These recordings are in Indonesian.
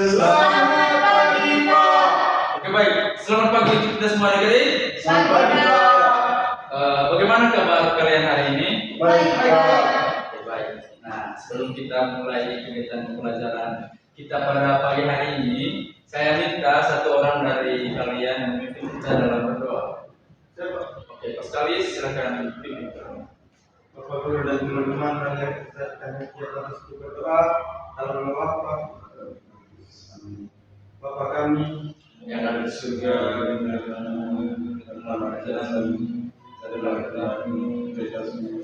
Selamat pagi, Pak. Oke, baik. Selamat pagi untuk kita semua adik-adik. Selamat pagi, Pak. Bagaimana kabar kalian hari ini? Baik, Pak. Oke, baik. Nah, sebelum kita mulai kegiatan pembelajaran kita pada pagi hari ini, saya minta satu orang dari kalian yang memimpin kita dalam berdoa. Oke, Pak Sekali, silakan pimpin. Bapak Guru dan teman-teman, kalian kita harus berdoa dalam nama Bapa. Bapa kami Yang ada di surga, dimuliakan nama Tuhan, adalah kami, berkasih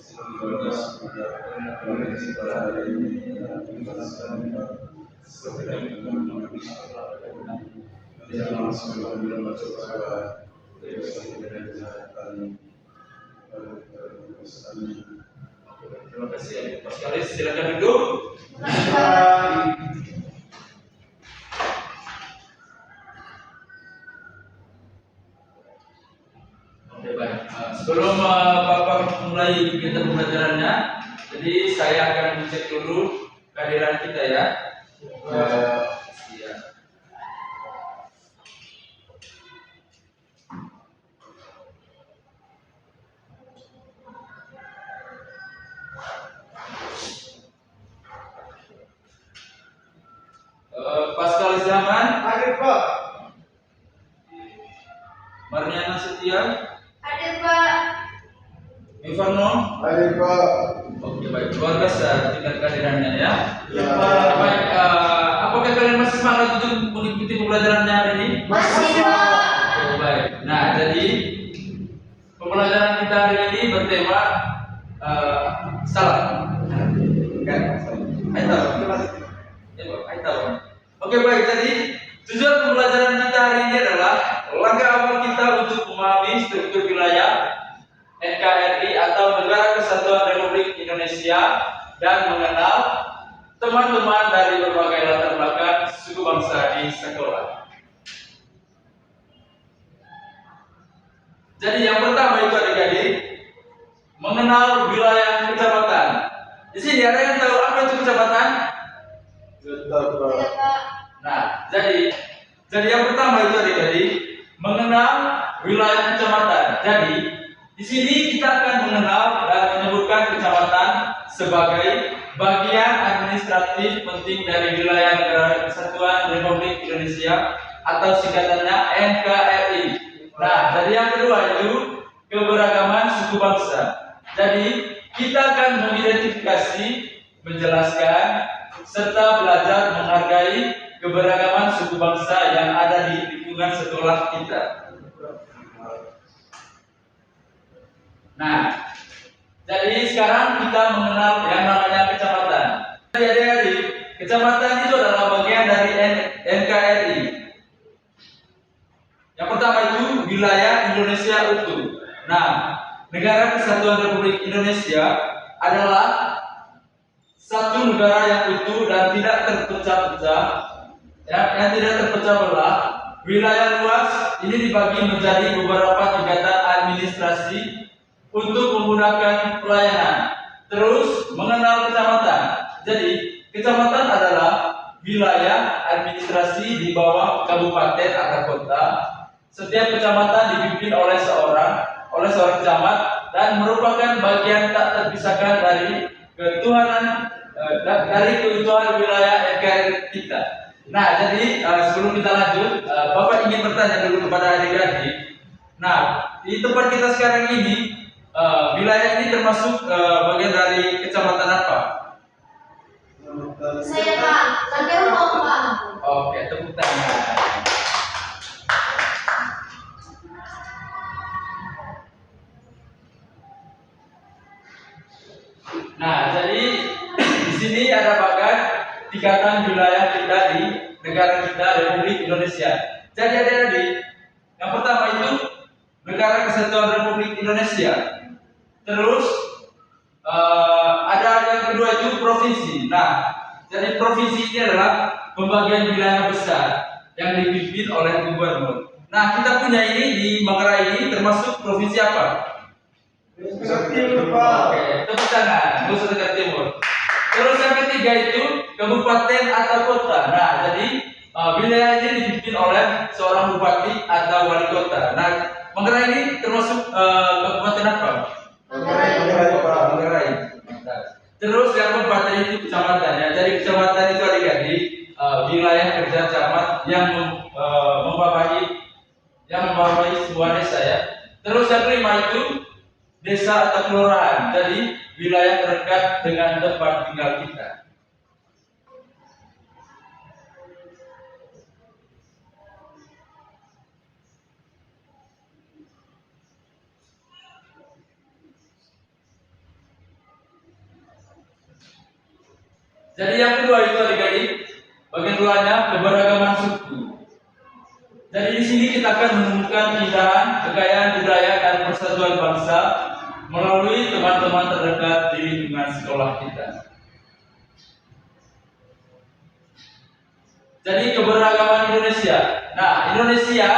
terima kasih Pak Sekali, silakan duduk. Oke, baik. Sebelum Bapak mulai kegiatan pembelajarannya, jadi saya akan mencek dulu kehadiran kita ya. Iya. Pascal Zaman, hadir, Pak. Mariana Setia, Hadir, Pak. Ivarno. Hadir, Pak. Oke, baik. Luar biasa tingkat kehadirannya ya. Ya, Pak. Baik. Apakah kalian masih semangat untuk mengikuti pembelajarannya hari ini? Masih, Pak. Oke, baik. Nah, jadi pembelajaran kita hari ini bertema salam. Oke, baik. Jadi tujuan pembelajaran kita hari ini adalah langkah awal kita untuk memahami struktur wilayah NKRI atau Negara Kesatuan Republik Indonesia dan mengenal teman-teman dari berbagai latar belakang suku bangsa di sekolah. Jadi yang pertama itu adik-adik mengenal wilayah kecamatan. Di sini ada yang tahu apa itu kecamatan? Sudah, Pak. Tidak, Pak. Nah, jadi yang pertama itu adik-adik mengenal wilayah kecamatan. Jadi di sini kita akan mengenal dan menyebutkan kecamatan sebagai bagian administratif penting dari wilayah Negara Kesatuan Republik Indonesia atau singkatannya NKRI. Nah, jadi yang kedua itu keberagaman suku bangsa. Jadi kita akan mengidentifikasi, menjelaskan, serta belajar menghargai keberagaman suku bangsa yang ada di lingkungan sekolah kita. Nah, jadi sekarang kita mengenal yang namanya kecamatan. Jadi adik-adik, kecamatan itu adalah bagian dari NKRI. Yang pertama itu wilayah Indonesia utuh. Nah, Negara Kesatuan Republik Indonesia adalah satu negara yang utuh dan tidak terpecah-pecah, yang tidak terpecah belah. Wilayah luas ini dibagi menjadi beberapa tingkatan administrasi untuk memudahkan pelayanan. Terus mengenal kecamatan. Jadi kecamatan adalah wilayah administrasi di bawah kabupaten atau kota. Setiap kecamatan dipimpin oleh seorang camat dan merupakan bagian tak terpisahkan dari keutuhan wilayah NKRI kita. Nah, jadi sebelum kita lanjut, Bapak ingin bertanya dulu kepada adik-adik. Nah, di tempat kita sekarang ini, wilayah ini termasuk bagian dari kecamatan apa? Saya, Pak. Saya mau, Pak. Oke, tepuk tangan. Nah, jadi di sini ada bagian tingkatan wilayah kita di negara kita Republik Indonesia. Jadi adik-adik, yang pertama itu Negara Kesatuan Republik Indonesia. Terus ada yang kedua itu provinsi. Nah, jadi provinsi ini adalah pembagian wilayah besar yang dipimpin oleh gubernur. Nah, kita punya ini di Manggarai ini termasuk provinsi apa? Timur, Pak. Oke, tepuk tangan. Nusa Tenggara Timur. Terus yang ketiga itu kabupaten atau kota. Nah, jadi wilayah ini dipimpin oleh seorang bupati atau wali kota. Nah, Manggarai ini termasuk kabupaten apa? Manggarai, Pak. Manggarai. Terus yang keempat itu kecamatannya. Jadi kecamatan itu adik-adik wilayah kerja camat yang membawahi sebuah desa ya. Terus yang kelima itu desa atau kelurahan. Jadi wilayah terdekat dengan tempat tinggal kita. Jadi yang kedua itu adik-adik, bagian keduanya keberagaman suku. Jadi di sini kita akan menemukan keindahan, kekayaan budaya dan persatuan bangsa melalui teman-teman terdekat di lingkungan sekolah kita. Jadi keberagaman Indonesia. Nah, Indonesia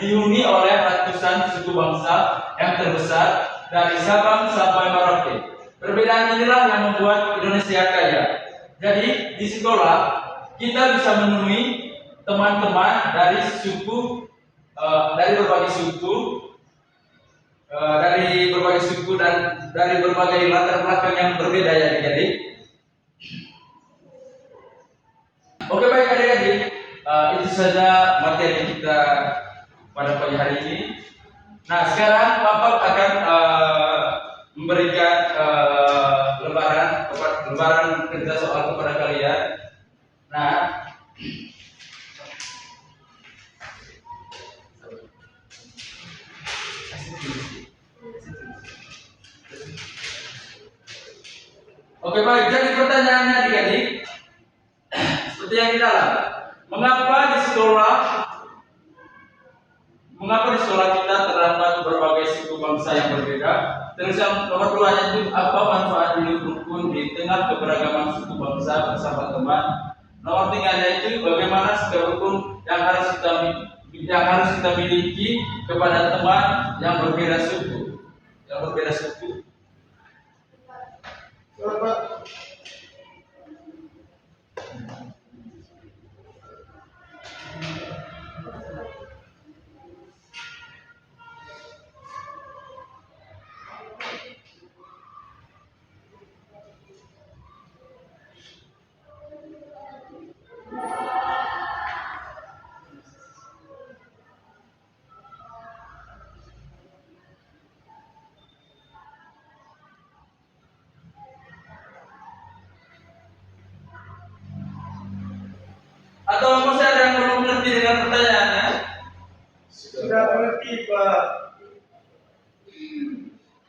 dihuni oleh ratusan suku bangsa yang terbesar dari Sabang sampai Merauke. Perbedaan inilah yang membuat Indonesia kaya. Jadi di sekolah kita bisa menemui teman-teman dari suku, dari berbagai suku dan dari berbagai latar belakang yang berbeda ya adik-adik. Oke baik adik-adik, itu saja materi kita pada pagi hari ini. Nah sekarang Bapak akan memberikan lembaran kerja soal kepada kalian. Nah, oke baik, jadi pertanyaannya adik-adik seperti yang di dalam. Mengapa di sekolah kita terdapat berbagai suku bangsa yang berbeda? Terus yang nomor 2 itu apa manfaat hidup rukun di tengah keberagaman suku bangsa bersama teman? Nomor 3 itu bagaimana sikap rukun yang harus kita miliki kepada teman yang berbeda suku. Pak. Atau masih ada yang belum mengerti dengan pertanyaannya? Sudah mengerti, Pak.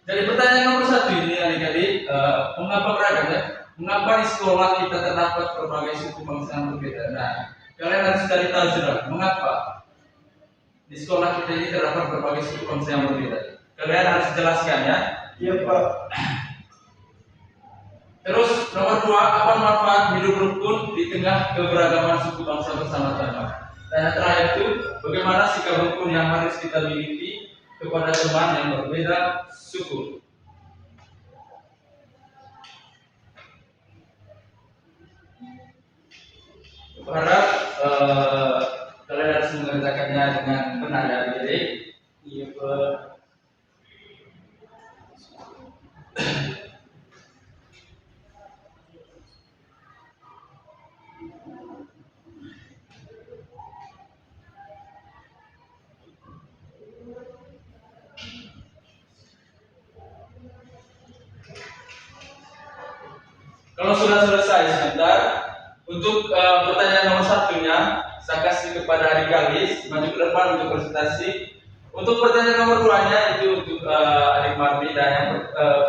Jadi pertanyaan nomor 1 ini adik-adik, mengapa beragam ya? Mengapa di sekolah kita terdapat berbagai suku bangsa yang berbeda? Nah, kalian harus cari tahu sudah, mengapa di sekolah kita ini terdapat berbagai suku bangsa yang berbeda. Kalian harus jelaskan ya. Iya, Pak. Terus nomor 2, apa manfaat hidup rukun di tengah keberagaman suku bangsa bersama-sama? Dan yang terakhir itu, bagaimana sikap rukun yang harus kita miliki kepada teman yang berbeda suku? Berharap kalian harus mengerjakannya dengan benar ya, jadi Iya, Pak. kalau sudah selesai sebentar, untuk pertanyaan nomor 1-nya, saya kasih kepada adik Galis, maju ke depan untuk presentasi. Untuk pertanyaan nomor 2-nya itu untuk adik Marni, dan yang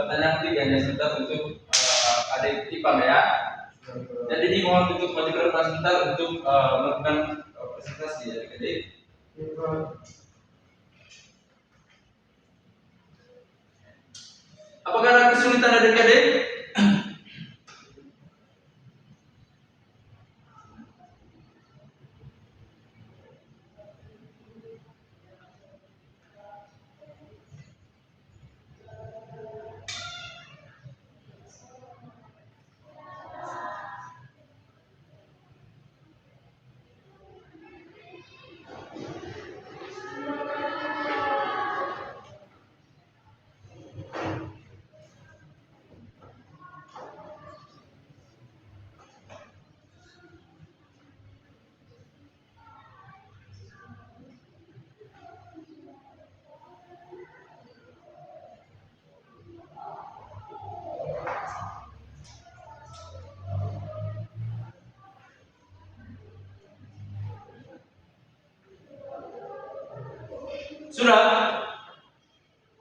pertanyaan 3-nya sebentar untuk adik Ipang ya. Jadi dimohon untuk maju ke depan sebentar untuk melakukan presentasi ya adik-adik. Iya, Pak. Apakah ada kesulitan adik-adik? Sudah?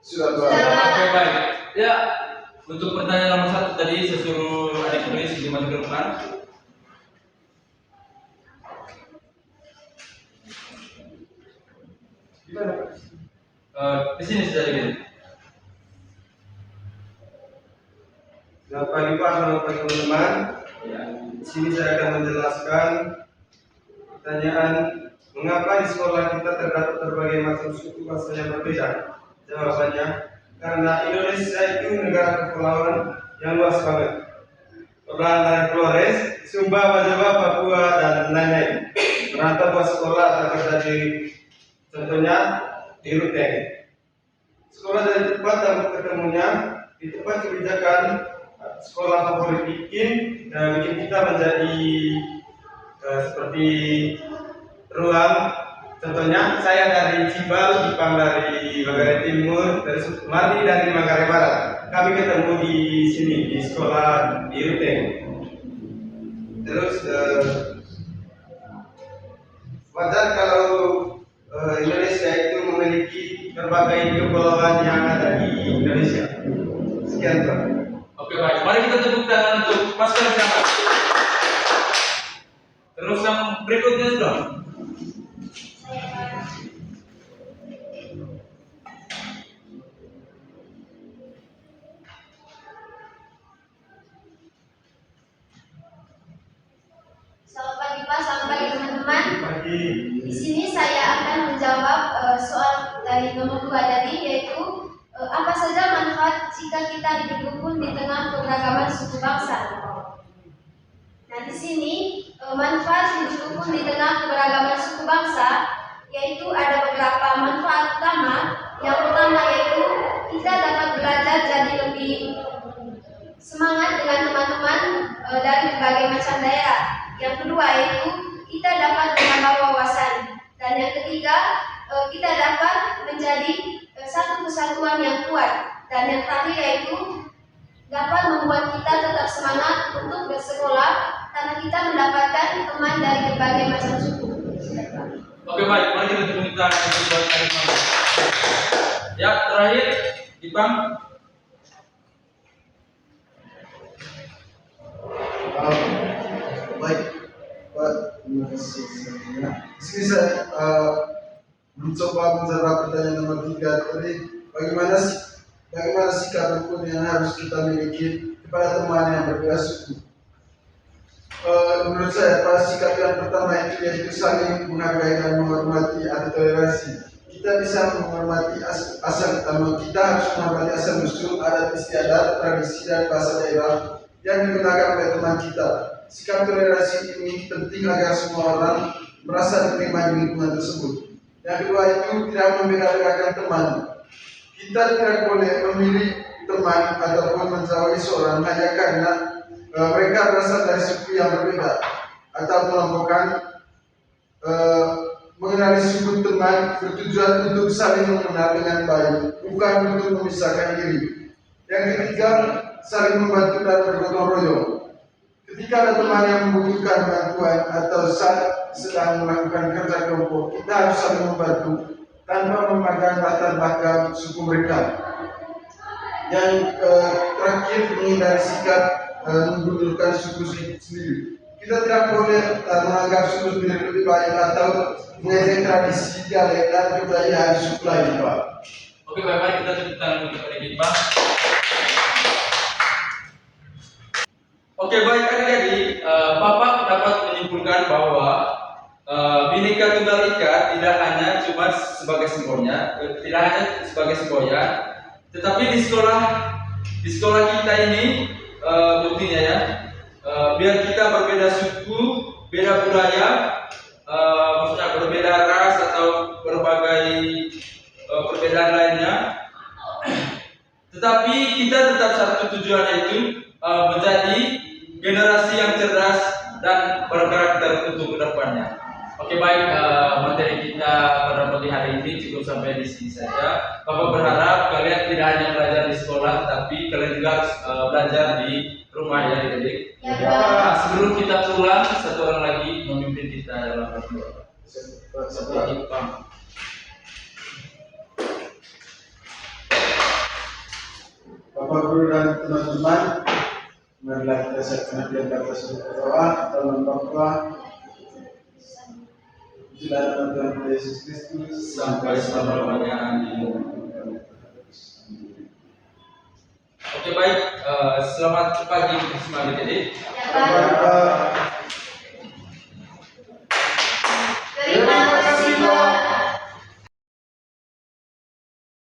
Sudah Pak. Sudah. Oke, baik. Ya, untuk pertanyaan nomor 1 tadi saya suruh adik tulis di maju ke depan. Gimana? Di sini sudah gitu. Selamat pagi Pak, selamat pagi teman-teman. Ya. Di sini saya akan menjelaskan pertanyaan mengapa di sekolah kita terdapat berbagai macam suku bangsa yang berbeda. Jawabannya, karena Indonesia itu negara kepulauan yang luas banget. Orang dari Flores, Sumba, Jawa, Papua, dan lain-lain. Merantau buat sekolah atau kerja di, contohnya di Ruteng. Sekolah dari tempat dan ketemunya di tempat kebijakan sekolah favorit bikin kita menjadi seperti ruang. Contohnya saya dari Cibal, Jepang dari Manggarai Timur, dari Sumardi dari Manggarai Barat. Kami ketemu di sini di sekolah di Ruteng. Terus wajar kalau Indonesia itu memiliki berbagai kepulauan yang ada di Indonesia. Sekian Pak. Oke, baik. Mari kita tepuk tangan untuk Mas Karsama. Terus yang berikutnya sudah. Selamat pagi Pak, selamat pagi teman-teman. Pagi. Di sini saya akan menjawab soal dari nomor 2 tadi, yaitu apa saja manfaat jika kita hidup rukun di tengah keberagaman suku bangsa. Nah, di sini manfaat hidup rukun di tengah keberagaman suku bangsa yaitu ada beberapa manfaat utama. Yang pertama yaitu kita dapat belajar jadi lebih semangat dengan teman-teman dari berbagai macam daerah. Yang kedua yaitu kita dapat menambah wawasan. Dan yang ketiga kita dapat menjadi satu kesatuan yang kuat. Dan yang terakhir yaitu dapat membuat kita tetap semangat untuk bersekolah karena kita mendapatkan teman dari berbagai macam suku. Oke, baik. Mari kita tepuk tangan untuk buat adik mama. Ya, terakhir Ipang. Baik Pak, terima kasih sebelumnya. Di sini saya mencoba menjawab pertanyaan nomor 3 tadi, bagaimana sikap rukun yang harus kita miliki kepada teman yang berbeda suku. Menurut saya, sikap yang pertama itu yaitu saling menghargai dan menghormati atau toleransi. Kita bisa menghormati asal kita harus menghormati asal usul, adat istiadat, tradisi dan bahasa daerah yang digunakan oleh teman kita. Sikap toleransi ini penting agar semua orang merasa diterima di lingkungan tersebut. Yang kedua itu tidak membeda-bedakan teman. Kita tidak boleh memilih teman ataupun menjauhi seorang hanya karena mereka berasal dari suku yang berbeda, atau melakukan mengenali suku teman bertujuan untuk saling mengenal dengan baik, bukan untuk memisahkan diri. Yang ketiga, saling membantu dan bergotong royong. Ketika ada teman yang membutuhkan bantuan atau sedang melakukan kerja kelompok, kita harus saling membantu tanpa memandang latar belakang suku mereka. Yang terakhir, menghindari sikap menggundulkan suku sendiri. Kita tidak boleh menganggap suku sendiri lebih baik atau mengejek tradisi, dialek dan kebudayaan suku lain, Pak. Oke, baik. Mari kita tepuk tangan untuk adik Ipang. Oke, baik adik-adik, Bapak dapat menyimpulkan bahwa Bhinneka Tunggal Ika tidak hanya cuma sebagai semboyan, tetapi di sekolah kita ini buktinya ya, biar kita berbeda suku, beda budaya, maksudnya berbeda ras atau berbagai perbedaan lainnya, tetapi kita tetap satu tujuan, yaitu menjadi generasi yang cerdas dan berkarakter untuk kedepannya. Oke, baik, materi kita pada pagi hari ini cukup sampai di sini saja. Bapak berharap kalian tidak hanya belajar di sekolah, tapi kalian juga harus belajar di rumah ya, adik-adik. Ya, Pak. Nah, sebelum kita pulang, satu orang lagi memimpin kita dalam berdoa. Bapak Ipang. senantiasa berdoa dalam berdoa Tuhan Yesus Kristus sampai selama-lamanya. Amin. Oke baik, selamat pagi bersama adik-adik. Ya, Pak.